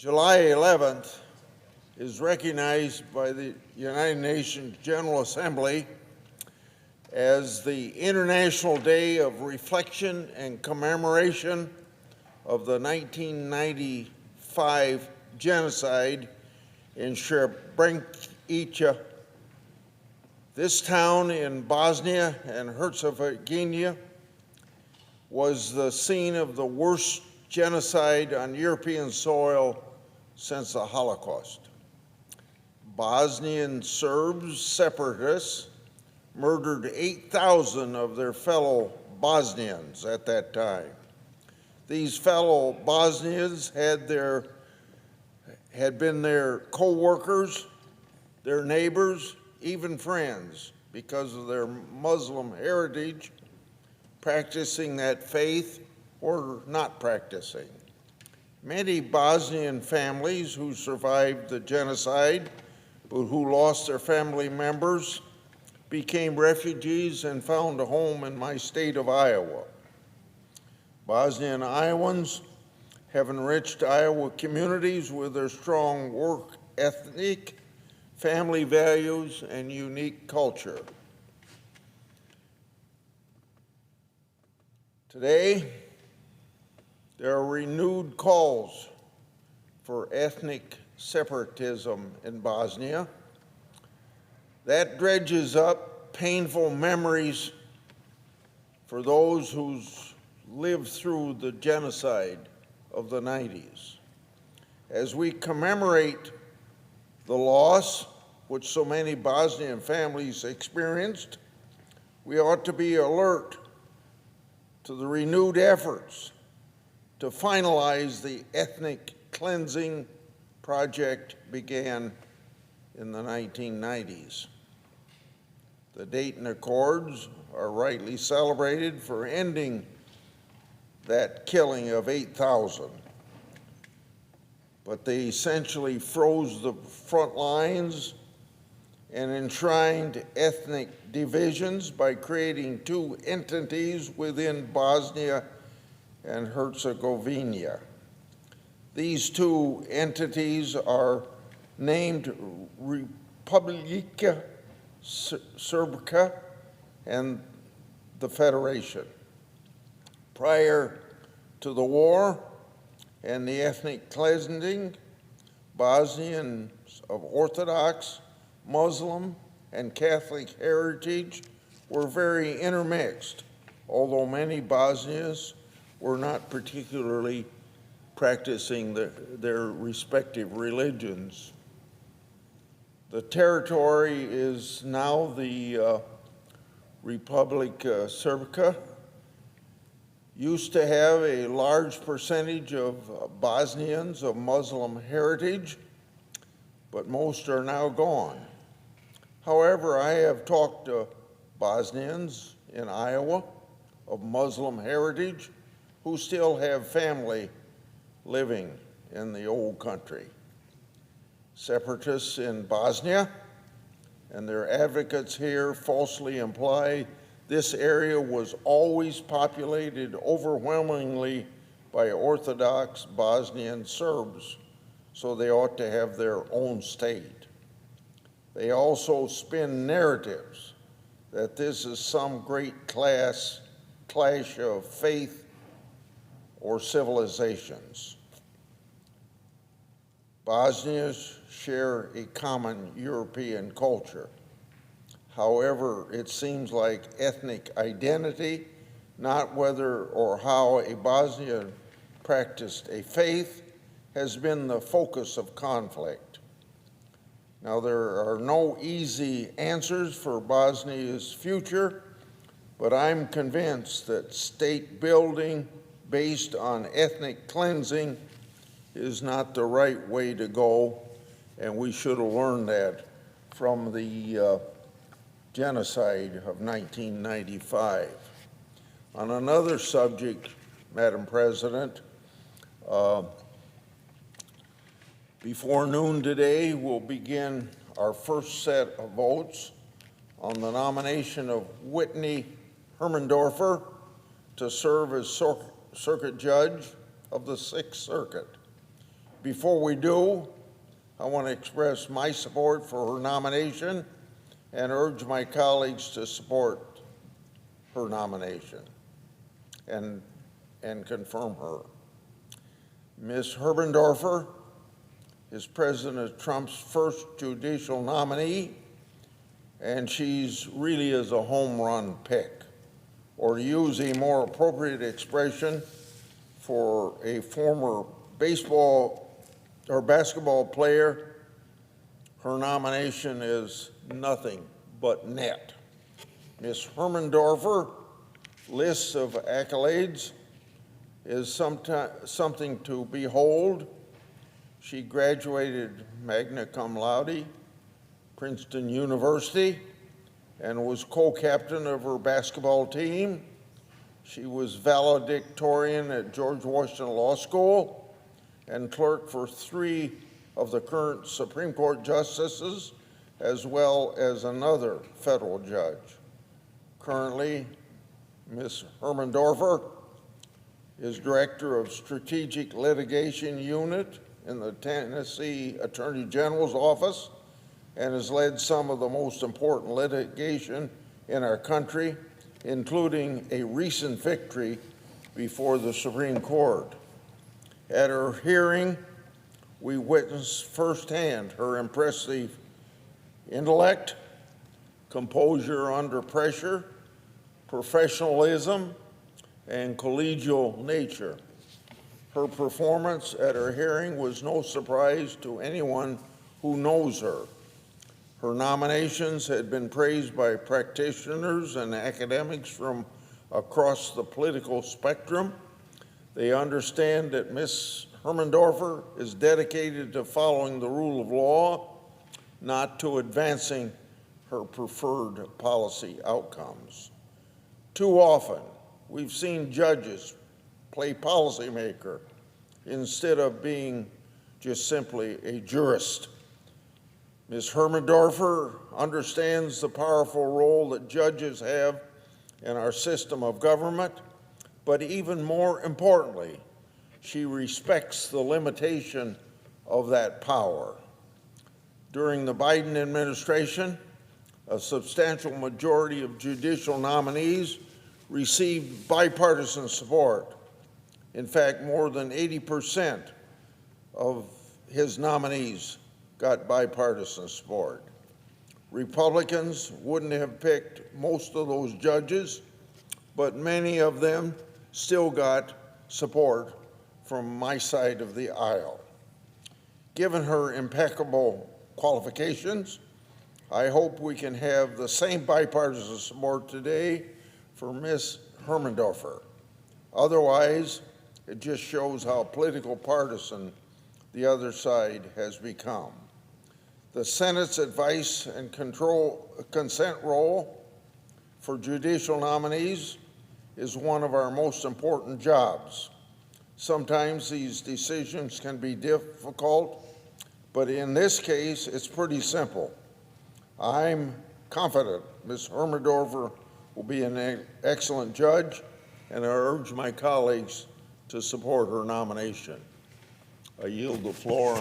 July 11th is recognized by the United Nations General Assembly as the International Day of Reflection and Commemoration of the 1995 genocide in Srebrenica. This town in Bosnia and Herzegovina was the scene of the worst genocide on European soil since the Holocaust. Bosnian Serbs, separatists, murdered 8,000 of their fellow Bosnians at that time. These fellow Bosnians had been their co-workers, their neighbors, even friends, because of their Muslim heritage, practicing that faith or not practicing. Many Bosnian families who survived the genocide, but who lost their family members, became refugees and found a home in my state of Iowa. Bosnian Iowans have enriched Iowa communities with their strong work ethic, family values, and unique culture. Today, there are renewed calls for ethnic separatism in Bosnia. That dredges up painful memories for those who lived through the genocide of the 90s. As we commemorate the loss which so many Bosnian families experienced, we ought to be alert to the renewed efforts to finalize the ethnic cleansing project began in the 1990s. The Dayton Accords are rightly celebrated for ending that killing of 8,000, but they essentially froze the front lines and enshrined ethnic divisions by creating two entities within Bosnia and Herzegovina. These two entities are named Republika Srpska and the Federation. Prior to the war and the ethnic cleansing, Bosnians of Orthodox, Muslim, and Catholic heritage were very intermixed, although many Bosnians were not particularly practicing their respective religions. The territory is now the Republika Srpska. Used to have a large percentage of Bosnians of Muslim heritage, but most are now gone. However, I have talked to Bosnians in Iowa of Muslim heritage who still have family living in the old country. Separatists in Bosnia and their advocates here falsely imply this area was always populated overwhelmingly by Orthodox Bosnian Serbs, so they ought to have their own state. They also spin narratives that this is some great clash of faith or civilizations. Bosnians share a common European culture. However, it seems like ethnic identity, not whether or how a Bosnian practiced a faith, has been the focus of conflict. Now, there are no easy answers for Bosnia's future, but I'm convinced that state building based on ethnic cleansing is not the right way to go, and we should have learned that from the genocide of 1995. On another subject, Madam President, before noon today, we'll begin our first set of votes on the nomination of Whitney Hermandorfer to serve as Circuit Judge of the Sixth Circuit. Before we do, I want to express my support for her nomination and urge my colleagues to support her nomination and confirm her. Ms. Hermandorfer is President Trump's first judicial nominee, and she's really is a home run pick, or to use a more appropriate expression for a former baseball or basketball player, her nomination is nothing but net. Ms. Hermandorfer list of accolades is something to behold. She graduated magna cum laude, Princeton University, and was co-captain of her basketball team. She was valedictorian at George Washington Law School and clerk for 3 of the current Supreme Court justices, as well as another federal judge. Currently, Ms. Hermandorfer is Director of Strategic Litigation Unit in the Tennessee Attorney General's Office and has led some of the most important litigation in our country, including a recent victory before the Supreme Court. At her hearing, we witnessed firsthand her impressive intellect, composure under pressure, professionalism, and collegial nature. Her performance at her hearing was no surprise to anyone who knows her. Her nominations had been praised by practitioners and academics from across the political spectrum. They understand that Ms. Hermandorfer is dedicated to following the rule of law, not to advancing her preferred policy outcomes. Too often, we've seen judges play policymaker instead of being just simply a jurist. Ms. Hermandorfer understands the powerful role that judges have in our system of government, but even more importantly, she respects the limitation of that power. During the Biden administration, a substantial majority of judicial nominees received bipartisan support. In fact, more than 80% of his nominees got bipartisan support. Republicans wouldn't have picked most of those judges, but many of them still got support from my side of the aisle. Given her impeccable qualifications, I hope we can have the same bipartisan support today for Ms. Hermandorfer. Otherwise, it just shows how political partisan the other side has become. The Senate's advice and consent role for judicial nominees is one of our most important jobs. Sometimes these decisions can be difficult, but in this case, it's pretty simple. I'm confident Ms. Hermandorfer will be an excellent judge, and I urge my colleagues to support her nomination. I yield the floor.